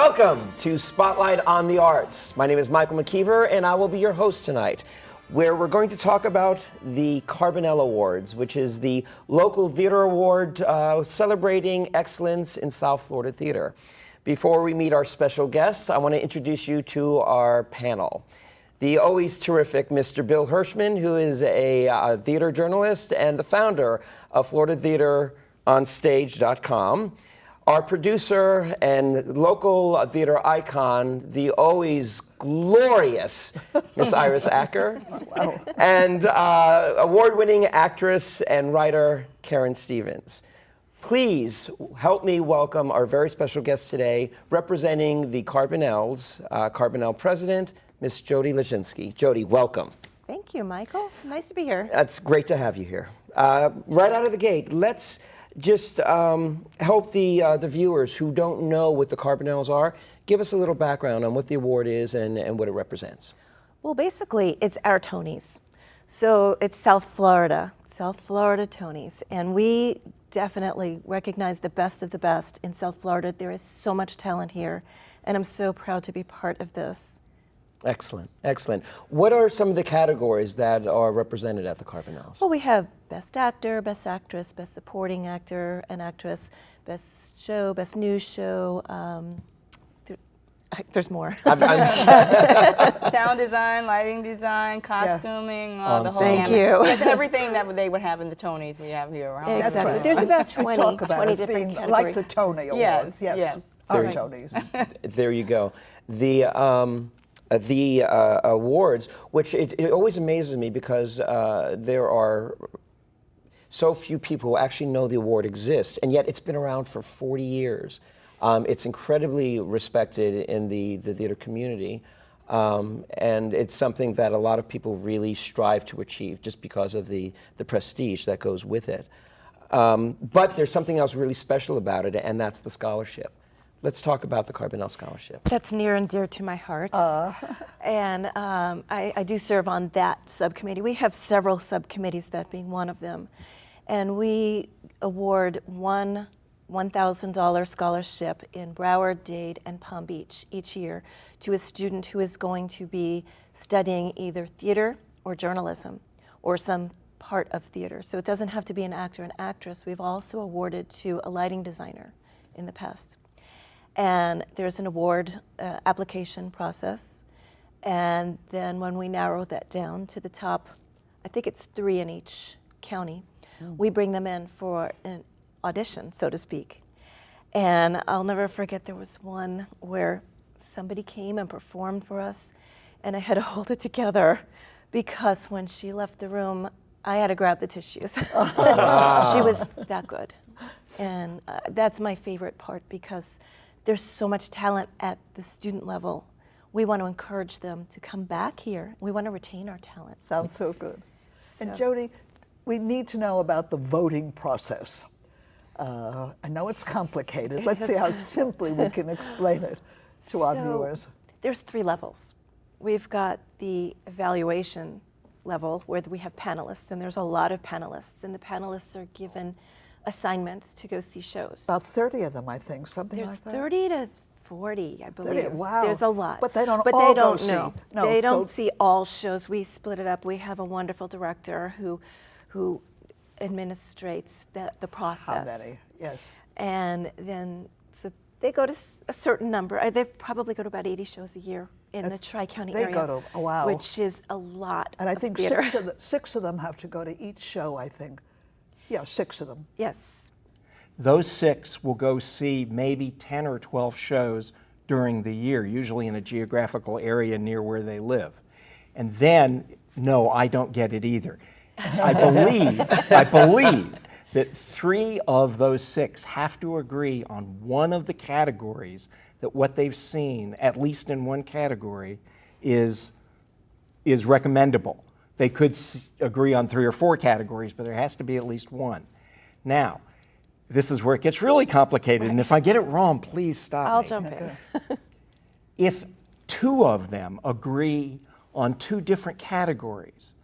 Welcome to Spotlight on the Arts. My name is Michael McKeever, and I will be your host tonight, where we're going to talk about the Carbonell Awards, which is the local theater award celebrating excellence in South Florida theater. Before we meet our special guests, I want to introduce you to our panel. The always terrific Mr. Bill Hirschman, who is a theater journalist and the founder of FloridaTheaterOnStage.com. Our producer and local theater icon, the always glorious Miss Iris Acker. Wow. And award-winning actress and writer, Karen Stevens. Please help me welcome our very special guest today, representing the Carbonells, Carbonell president, Miss Jody Leshinsky. Jody, welcome. Thank you, Michael. Nice to be here. It's great to have you here. Right out of the gate, let's just help the viewers who don't know what the Carbonells are. Give us a little background on what the award is and what it represents. Well, basically, it's our Tonys. So it's South Florida Tonys. And we definitely recognize the best of the best in South Florida. There is so much talent here, and I'm so proud to be part of this. Excellent, excellent. What are some of the categories that are represented at the Carbonells? Well, we have Best Actor, Best Actress, Best Supporting Actor and Actress, Best Show, Best News Show. There's more. Sound design, lighting design, costuming, the whole Thank gamut. you. It's everything that they would have in the Tonys we have here around. Exactly. That's right. There's about 20, Talk about 20 it different being categories. like the Tony Yes, Awards. Yes, yes. our Right. Tonys. There you go. The awards, which it always amazes me because there are so few people who actually know the award exists, and yet it's been around for 40 years. It's incredibly respected in the theater community, and it's something that a lot of people really strive to achieve just because of the prestige that goes with it. But there's something else really special about it, and that's the scholarship. Let's talk about the Carbonell Scholarship. That's near and dear to my heart. And I do serve on that subcommittee. We have several subcommittees, that being one of them. And we award one $1,000 scholarship in Broward, Dade, and Palm Beach each year to a student who is going to be studying either theater or journalism or some part of theater. So it doesn't have to be an actor and actress. We've also awarded to a lighting designer in the past. And there's an award application process. And then when we narrow that down to the top, I think it's 3 in each county, we bring them in for an audition, so to speak. And I'll never forget, there was one where somebody came and performed for us, and I had to hold it together because when she left the room, I had to grab the tissues. She was that good. And that's my favorite part because there's so much talent at the student level. We want to encourage them to come back here. We want to retain our talent. Sounds so good. So. And Jody, we need to know about the voting process. I know it's complicated. Let's see how simply we can explain it to our viewers. There's 3 levels. We've got the evaluation level where we have panelists, and there's a lot of panelists, and the panelists are given assignments to go see shows. About 30 of them, I think, something There's like that. 30 to 40, I believe. 30, wow. There's a lot. But they don't but all they go don't see. know. No, they so- don't see all shows. We split it up. We have a wonderful director who administrates the process. How many? Yes. And then, so they go to a certain number. They probably go to about 80 shows a year in the Tri-County area. They go to, wow. Which is a lot And I of think theater. 6 of them have to go to each show, I think. Yeah, 6 of them. Yes. Those 6 will go see maybe 10 or 12 shows during the year, usually in a geographical area near where they live. And then, no, I don't get it either. I believe that 3 of those 6 have to agree on one of the categories that what they've seen, at least in one category, is recommendable. They could agree on 3 or 4 categories, but there has to be at least one. Now, this is where it gets really complicated, and if I get it wrong, please stop me. I'll jump in. If 2 of them agree on 2 different categories,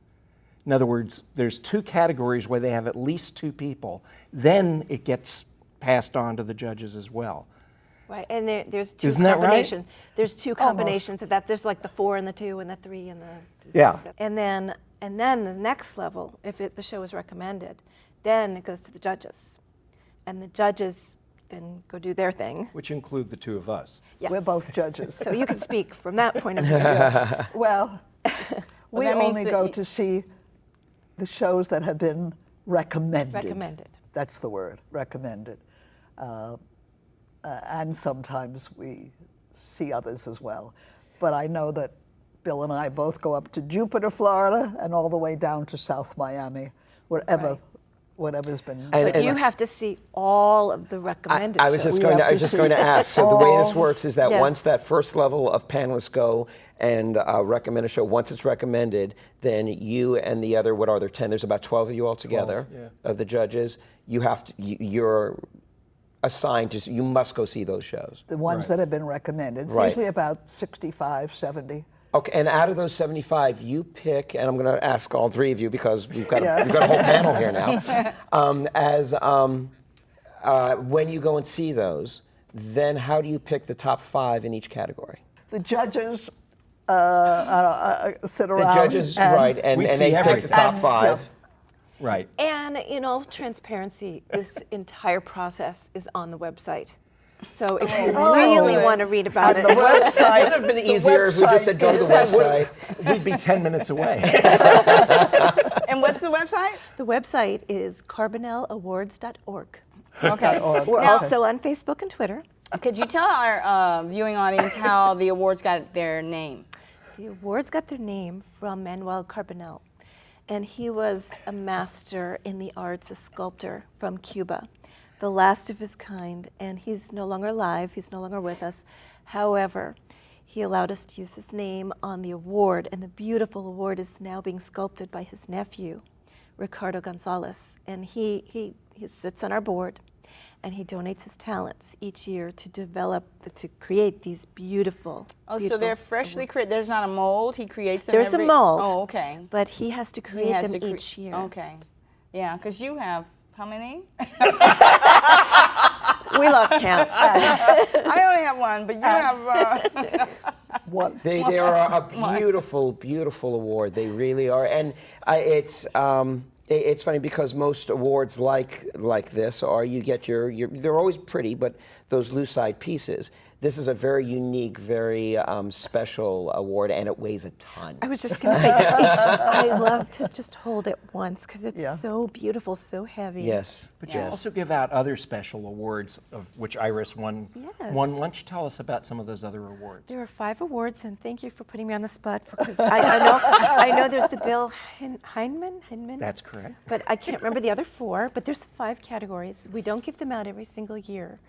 in other words, there's 2 categories where they have at least 2 people, then it gets passed on to the judges as well. Right, and there's two Isn't that right? combinations. There's two combinations of that. There's like the 4 and the 2 and the 3 and the. Yeah. And then the next level, if the show is recommended, then it goes to the judges, and the judges then go do their thing. Which include the two of us. Yes. We're both judges. So you can speak from that point of view. Well, we that means only that go you- to see the shows that have been recommended. Recommended. That's the word, recommended. And sometimes we see others as well. But I know that Bill and I both go up to Jupiter, Florida, and all the way down to South Miami, wherever, Right. whatever's been. But you have to see all of the recommended I was shows. just We going to, have I was to just going to see ask. So the way this all- works is that Yes. once that first level of panelists go and recommend a show, once it's recommended, then you and the other, what are there, 10? There's about 12 of you all together, 12, of the judges. You have to, you're assigned to, you must go see those shows. The ones that have been recommended. It's Right. usually about 65, 70. Okay, and out of those 75, you pick, and I'm going to ask all three of you because we've got, Yeah. we've got a whole panel here now. When you go and see those, then how do you pick the top 5 in each category? The judges sit The around. judges, right, and We they see pick the everything. top And- 5. Right. And in all transparency, this entire process is on the website. So if you really good. want to read about it, It would have been easier if we just said go to the website. We'd be 10 minutes away. And what's the website? the website is carbonellawards.org. Okay. We're Now, also on Facebook and Twitter. could you tell our viewing audience how the awards got their name? The awards got their name from Manuel Carbonell, and he was a master in the arts, a sculptor from Cuba, the last of his kind, and he's no longer alive, he's no longer with us. However, he allowed us to use his name on the award, and the beautiful award is now being sculpted by his nephew, Ricardo Gonzalez, and he sits on our board, and he donates his talents each year to develop, to create these beautiful. Oh, so beautiful they're freshly created. There's not a mold. He creates them. There's a every... mold. Oh, okay. But he has to He create has them to each year. Okay. Yeah, because you have how many? We lost count. I only have one, but you have. What? They are a beautiful, beautiful award. They really are, and it's funny because most awards like this are you get your they're always pretty, but those loose-side pieces. This is a very unique, very special award, and it weighs a ton. I was just going to say, I love to just hold it once because it's Yeah. so beautiful, so heavy. Yes, But you yes. also give out other special awards, of which Iris won. Yes. Why don't you tell us about some of those other awards? There are 5 awards, and thank you for putting me on the spot because I know there's the Bill Heineman. That's correct. But I can't remember the other 4. But there's 5 categories. We don't give them out every single year,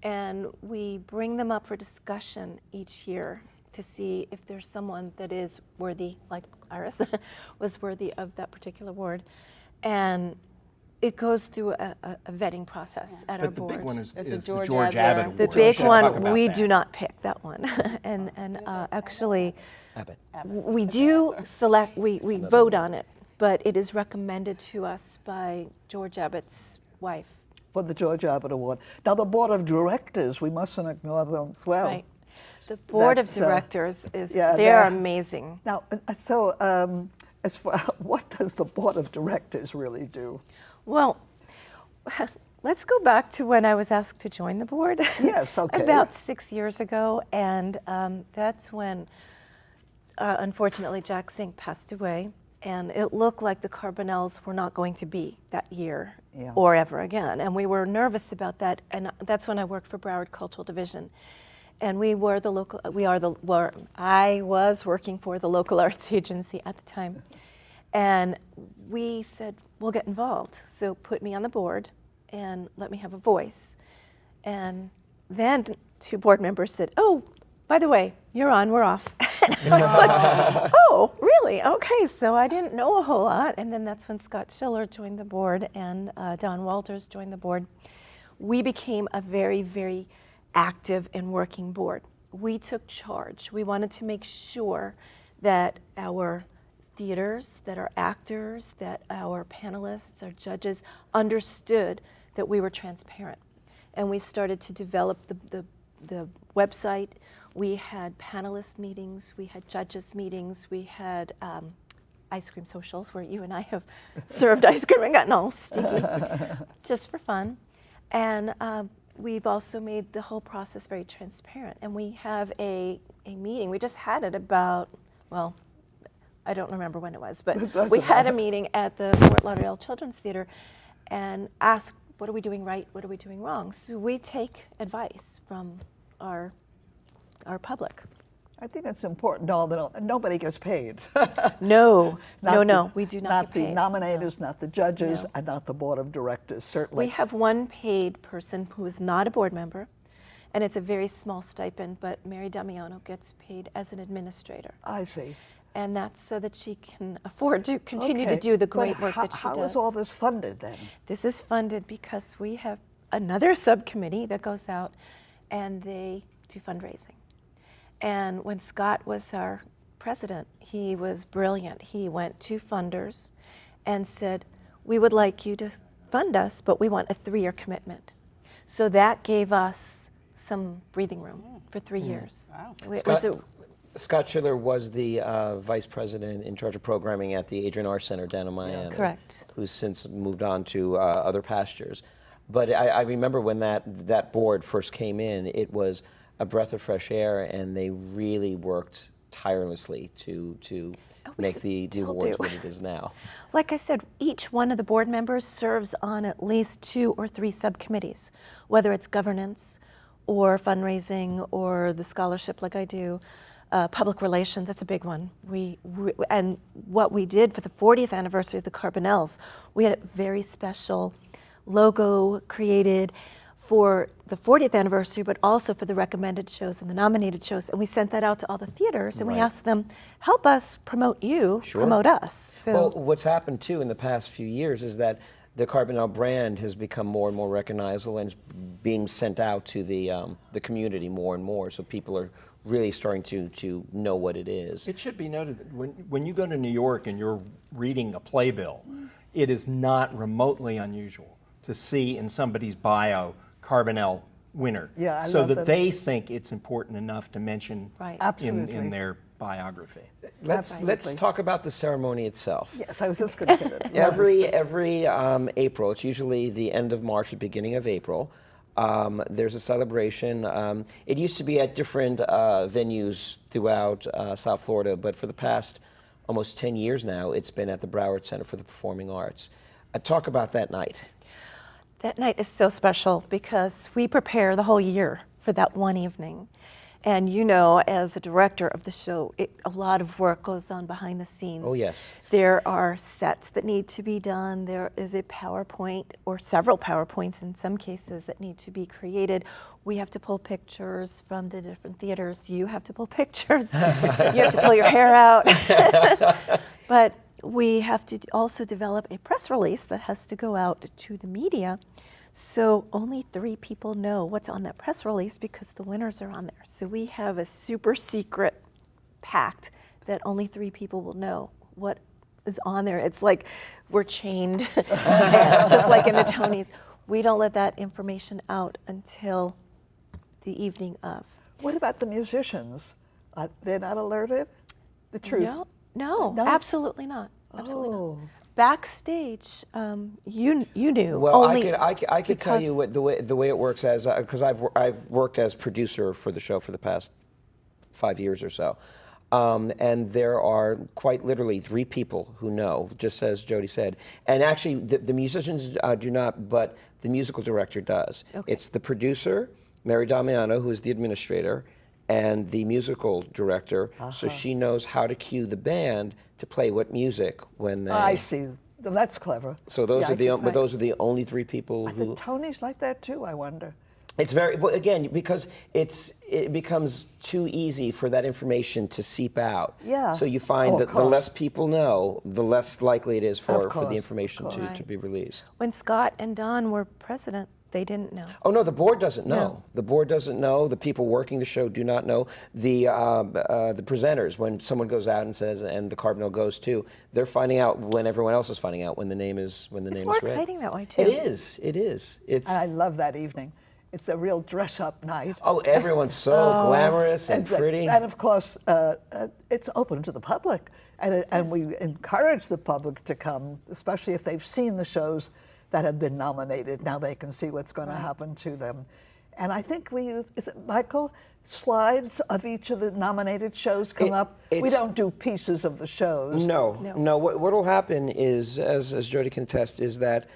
and we bring them up for discussion each year to see if there's someone that is worthy, like Iris was worthy of that particular award, and it goes through a vetting process at our But the board. big one is It's the a George George Abbott Abbott Award. The Award. big Talk about one, we that. do not pick that one. and actually, Abbott. we do select, we vote on it, but it is recommended to us by George Abbott's wife. For the George Abbott Award. Now, the board of directors, we mustn't ignore them as well. Right. The board of That's, directors is, yeah, they're they're- amazing. Now, so as far, what does the board of directors really do? Well, let's go back to when I was asked to join the board. Yes, okay. About 6 years ago, and that's when, unfortunately, Jack Sink passed away, and it looked like the Carbonells were not going to be that year Yeah. or ever again, and we were nervous about that, and that's when I worked for Broward Cultural Division. And I was working for the local arts agency at the time. And we said, we'll get involved. So put me on the board and let me have a voice. And then 2 board members said, oh, by the way, you're on, we're off. And I was like, oh, really? Okay, so I didn't know a whole lot. And then that's when Scott Schiller joined the board and Don Walters joined the board. We became a very, very active and working board. We took charge. We wanted to make sure that our theaters, that our actors, that our panelists, our judges understood that we were transparent. And we started to develop the website. We had panelist meetings. We had judges meetings. We had ice cream socials where you and I have served ice cream and gotten all sticky, just for fun. And we've also made the whole process very transparent. And we have a meeting. We just had it about, well, I don't remember when it was, but we had a meeting at the Fort Lauderdale Children's Theater and asked, what are we doing right? What are we doing wrong? So we take advice from our public. I think that's important. Nobody gets paid. No, Not no, the- we do not Not get paid. the nominators, not the judges, No. and not the board of directors, certainly. We have one paid person who is not a board member, and it's a very small stipend, but Mary Damiano gets paid as an administrator. I see. And that's so that she can afford to continue to Okay, do the but great work that she How does. is all this funded then? This is funded because we have another subcommittee that goes out and they do fundraising. And when Scott was our president, he was brilliant. He went to funders and said, we would like you to fund us, but we want a 3-year commitment. So that gave us some breathing room for 3 years. Wow. It was Scott Schiller was the vice president in charge of programming at the Adrian R. Center down in Miami. Correct. Who's since moved on to other pastures. But I remember when that board first came in, it was a breath of fresh air, and they really worked tirelessly to make the still awards do. what it is now. Like I said, each one of the board members serves on at least 2 or 3 subcommittees, whether it's governance or fundraising or the scholarship like I do, public relations, that's a big one. And what we did for the 40th anniversary of the Carbonells, we had a very special logo created for the 40th anniversary, but also for the recommended shows and the nominated shows. And we sent that out to all the theaters, and we Right. asked them, help us promote you, Sure. promote us. So Well, what's happened too in the past few years is that the Carbonell brand has become more and more recognizable and is being sent out to the community more and more. So people are really starting to know what it is. It should be noted that when you go to New York and you're reading a playbill, it is not remotely unusual to see in somebody's bio Carbonell winner. Yeah, I so love that that. they think it's important enough to mention Right. Absolutely. in their biography. Let's Absolutely. talk about the ceremony itself. Yes, I was just going to say that. Every April, it's usually the end of March, the beginning of April. There's a celebration. It used to be at different venues throughout South Florida, but for the past almost 10 years now, it's been at the Broward Center for the Performing Arts. Talk about that night. that night is so special because we prepare the whole year for that one evening. And you know, as a director of the show, a lot of work goes on behind the scenes. Oh, yes. There are sets that need to be done. There is a PowerPoint, or several PowerPoints in some cases, that need to be created. We have to pull pictures from the different theaters. You have to pull pictures. You have to pull your hair out. But we have to also develop a press release that has to go out to the media. So only 3 people know what's on that press release because the winners are on there. So we have a super secret pact that only 3 people will know what is on there. It's like we're chained, just like in the Tonys. We don't let that information out until the evening of. What about the musicians? They're not alerted? The truth? No, No? absolutely not. Absolutely Oh. not. Backstage, you knew. Well, only I could tell you because- what the way it works as because I've worked as producer for the show for the past 5 years or so, and there are quite literally 3 people who know, just as Jody said, and actually the musicians do not, but the musical director does. Okay. It's the producer, Mary Damiano, who is the administrator, and the musical director, so she knows how to cue the band to play what music when they. I see. That's clever. So those Yeah, are the I can- but those are the only 3 people Are the who. Tonys like that too, I wonder? It's very well, again because it becomes too easy for that information to seep out. Yeah. So you find Oh, of that the course. less people know, the less likely it is for course, the of information course. to Right. be released. When Scott and Don were president, they didn't know. Oh no, the board doesn't know. No. The board doesn't know. The people working the show do not know. The presenters, when someone goes out and says, and the Carbonell goes too, they're finding out when everyone else is finding out when the name is It's read. more exciting that way too. It is. It is. It's. And I love that evening. It's a real dress-up night. Oh, everyone's so glamorous and pretty. And of course, it's open to the public. And we encourage the public to come, especially if they've seen the shows that have been nominated. Now they can see what's going to happen to them. And I think we use, is it Michael, slides of each of the nominated shows come up? We don't do pieces of the shows. No. What will happen is, as Jody can attest, is that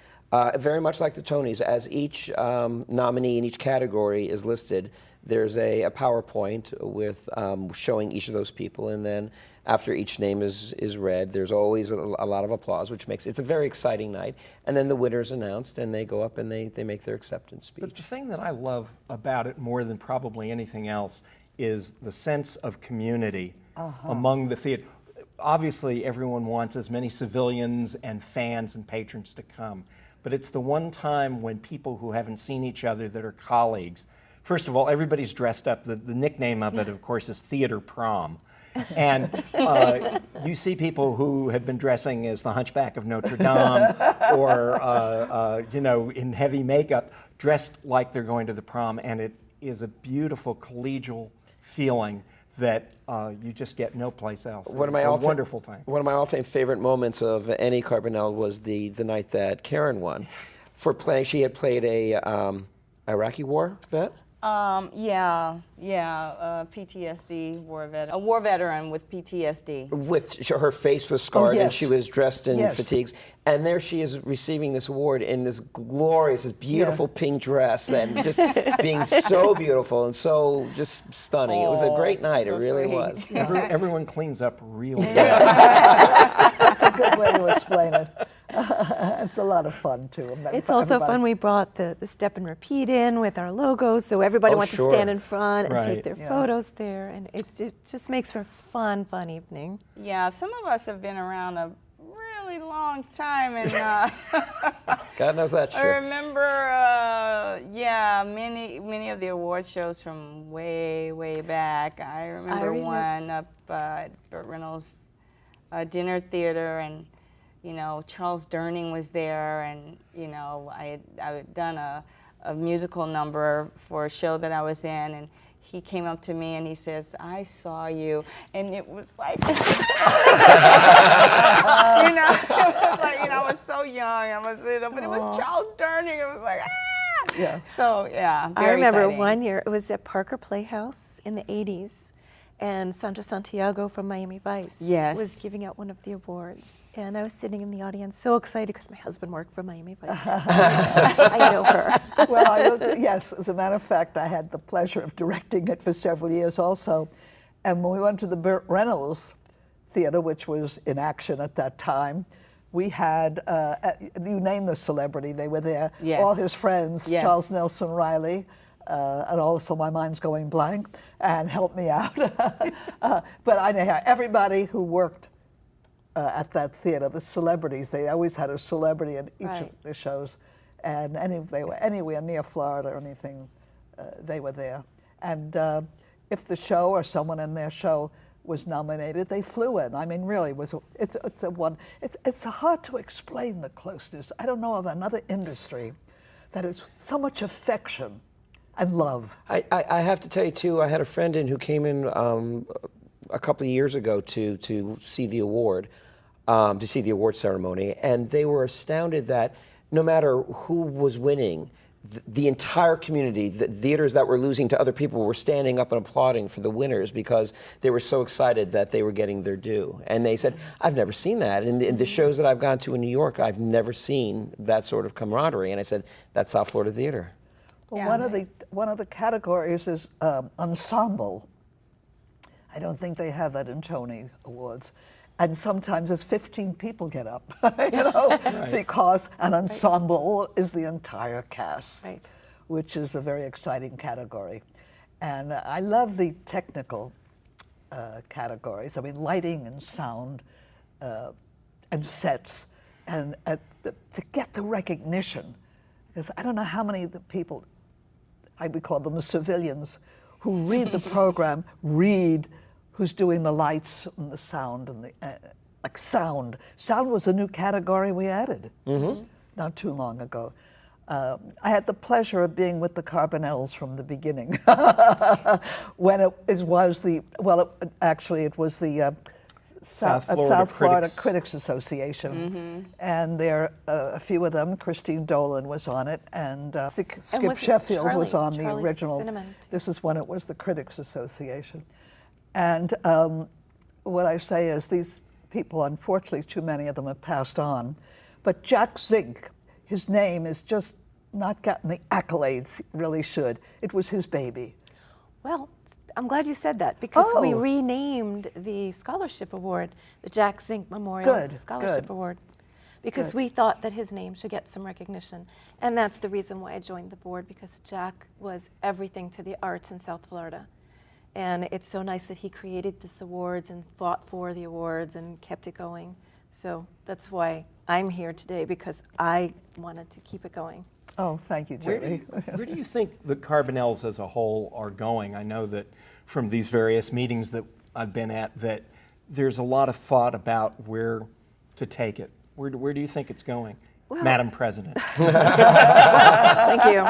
very much like the Tonys, as each nominee in each category is listed, there's a PowerPoint with showing each of those people, and then after each name is read, there's always a lot of applause, which makes it's a very exciting night. And then the winner's announced, and they go up and they make their acceptance speech. But the thing that I love about it more than probably anything else is the sense of community among the theater. Obviously, everyone wants as many civilians and fans and patrons to come, but it's the one time when people who haven't seen each other that are colleagues, first of all, everybody's dressed up. The nickname of it, of course, is Theater Prom. And you see people who have been dressing as the Hunchback of Notre Dame or, in heavy makeup, dressed like they're going to the prom. And it is a beautiful collegial feeling that you just get no place else. It's a wonderful thing. One of my all-time favorite moments of any Carbonell was the night that Karen won. For playing, she had played a Iraqi war vet. PTSD a war veteran with PTSD. Her face was scarred, yes. and she was dressed in Yes. fatigues. And there she is receiving this award in this glorious, this beautiful pink dress, and just being so beautiful and so just stunning. It was a great night. It really sweet. was. Everyone cleans up real well. That's a good way to explain it. It's a lot of fun, too. It's also fun. We brought the step and repeat in with our logos, so everybody wants sure. to stand in front and Right. take their Yeah. photos there, and it just makes for a fun evening. Yeah, some of us have been around a really long time, and God knows that I shit. remember, many of the award shows from way back. I remember one up at Burt Reynolds Dinner Theater, and Charles Durning was there, and I had done a musical number for a show that I was in, and he came up to me and he says, "I saw you," and it was like, I was so young, but it was Charles Durning. It was like, ah! Yeah. So yeah, I very remember exciting. one year, it was at Parker Playhouse in the 80s, and Sandra Santiago from Miami Vice Yes. was giving out one of the awards. And I was sitting in the audience so excited because my husband worked for Miami Vice. I know her. Well, yes, as a matter of fact, I had the pleasure of directing it for several years also. And when we went to the Burt Reynolds Theater, which was in action at that time, we had, you name the celebrity, they were there. Yes. All his friends, Yes. Charles Nelson Riley, and also my mind's going blank, and help me out. But anyhow, everybody who worked at that theater, the celebrities, they always had a celebrity in each of the shows, and if they were anywhere near Florida or anything, they were there. And if the show or someone in their show was nominated, they flew in. I mean, really, it's hard to explain the closeness. I don't know of another industry that has so much affection and love. I have to tell you too. I had a friend who came in a couple of years ago to see the award, to see the award ceremony, and they were astounded that no matter who was winning, the entire community, the theaters that were losing to other people, were standing up and applauding for the winners because they were so excited that they were getting their due. And they said, "I've never seen that. In the shows that I've gone to in New York, I've never seen that sort of camaraderie." And I said, "That's South Florida theater." Well, Yeah. one of the categories is ensemble. I don't think they have that in Tony Awards. And sometimes it's 15 people get up, because an ensemble is the entire cast, Right. which is a very exciting category. And I love the technical categories. I mean, lighting and sound and sets, and to get the recognition, because I don't know how many of the people, I would call them the civilians, who read the program, read who's doing the lights and the sound and the sound. Sound was a new category we added not too long ago. I had the pleasure of being with the Carbonells from the beginning, when it was the South South Florida Critics. Critics Association, and there a few of them. Christine Dolan was on it, and Skip wasn't Sheffield was on the Charlie original. Cinnamon, too? This is when it was the Critics Association, and what I say is these people, unfortunately, too many of them have passed on, but Jack Zink, his name is just not gotten the accolades it really should. It was his baby. Well, I'm glad you said that because we Oh. renamed the scholarship award the Jack Zink Memorial Good, Scholarship good. Award because Good. we thought that his name should get some recognition. And that's the reason why I joined the board, because Jack was everything to the arts in South Florida. And it's so nice that he created this awards and fought for the awards and kept it going. So that's why I'm here today, because I wanted to keep it going. Oh, thank you, Jody. Where do you think the Carbonells as a whole are going? I know that from these various meetings that I've been at, that there's a lot of thought about where to take it. Where do you think it's going, Well- Madam President? Thank you.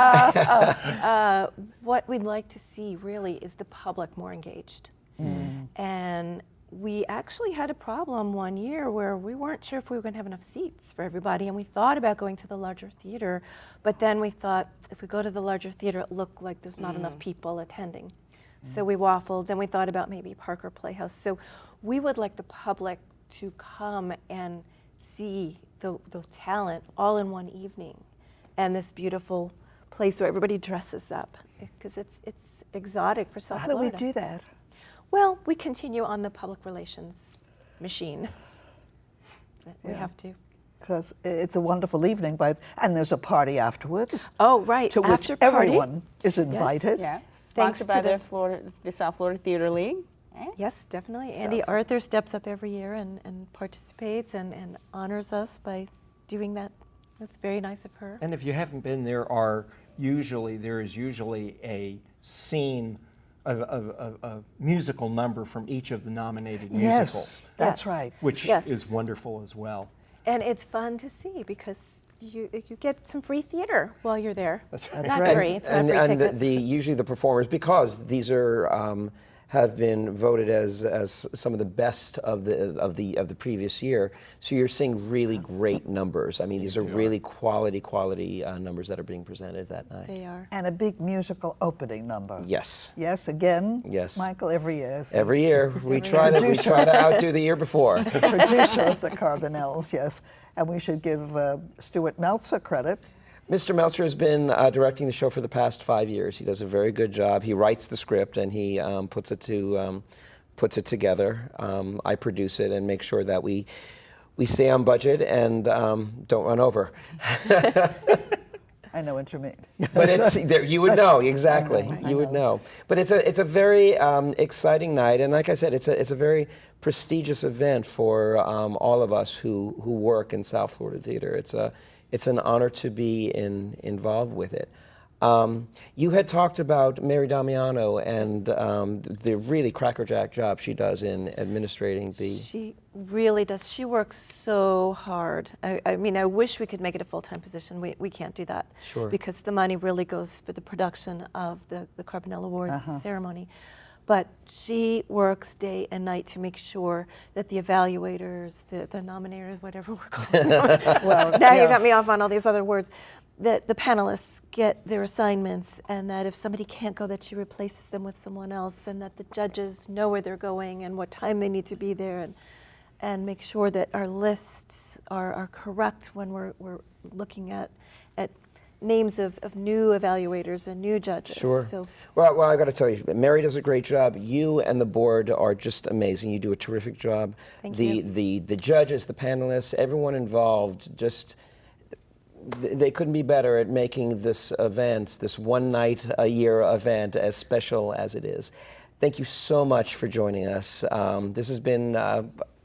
What we'd like to see really is the public more engaged. And we actually had a problem one year where we weren't sure if we were going to have enough seats for everybody, and we thought about going to the larger theater, but then we thought if we go to the larger theater, it looked like there's not enough people attending. So we waffled, and we thought about maybe Parker Playhouse. So we would like the public to come and see the talent all in one evening, and this beautiful place where everybody dresses up, because it's exotic for South How do we Florida. do that? Well, we continue on the public relations machine. We Yeah. have to. Because it's a wonderful evening, and there's a party afterwards Oh, right. to which After party. everyone is invited. Yeah, Thanks sponsored to by the- the South Florida Theater League. Right? Yes, definitely. Andy Arthur steps up every year and participates and honors us by doing that. That's very nice of her. And if you haven't been, there is usually a scene, a musical number from each of the nominated Yes, musicals, that's Yes. right. which Yes. is wonderful as well. And it's fun to see because you get some free theater while you're there. That's right. Not right. free. It's not a free And ticket. usually the performers, because these are have been voted as some of the best of the previous year. So you're seeing really great numbers. I mean, these are really quality numbers that are being presented that night. They are. And a big musical opening number. Yes. Yes, again. Yes. Michael, every year. is the Every year we try to outdo the year before. producer of the Carbonells, yes. And we should give Stuart Meltzer credit. Mr. Meltzer has been directing the show for the past 5 years. He does a very good job. He writes the script and he puts it together. I produce it and make sure that we stay on budget and don't run over. I know what you mean. But it's there, you would know exactly. I You would know. know. But it's a very exciting night, and like I said, it's a very prestigious event for all of us who work in South Florida theater. It's an honor to be involved with it. You had talked about Mary Damiano and the really crackerjack job she does in administrating the. She really does. She works so hard. I mean, I wish we could make it a full-time position. We can't do that. Sure. Because the money really goes for the production of the Carbonell Awards ceremony. But she works day and night to make sure that the evaluators, the nominators, whatever we're calling them. Well, now yeah. you got me off on all these other words. That the panelists get their assignments, and that if somebody can't go, that she replaces them with someone else, and that the judges know where they're going and what time they need to be there, and make sure that our lists are correct when we're looking at names of new evaluators and new judges. Sure. So Well, I got to tell you, Mary does a great job. You and the board are just amazing. You do a terrific job. Thank the, you. The judges, the panelists, everyone involved, just they couldn't be better at making this event, this one night a year event, as special as it is. Thank you so much for joining us. This has been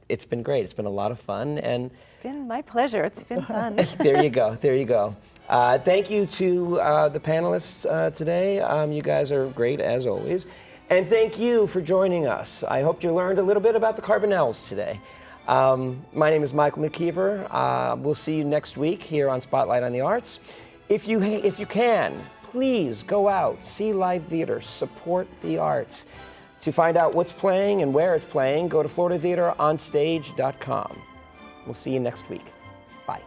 it's been great. It's been a lot of fun, and it's been my pleasure. It's been fun. there you go. There you go. Thank you to the panelists today. You guys are great as always. And thank you for joining us. I hope you learned a little bit about the Carbonells today. My name is Michael McKeever. We'll see you next week here on Spotlight on the Arts. If you can, please go out, see live theater, support the arts. To find out what's playing and where it's playing, go to floridatheateronstage.com. We'll see you next week. Bye.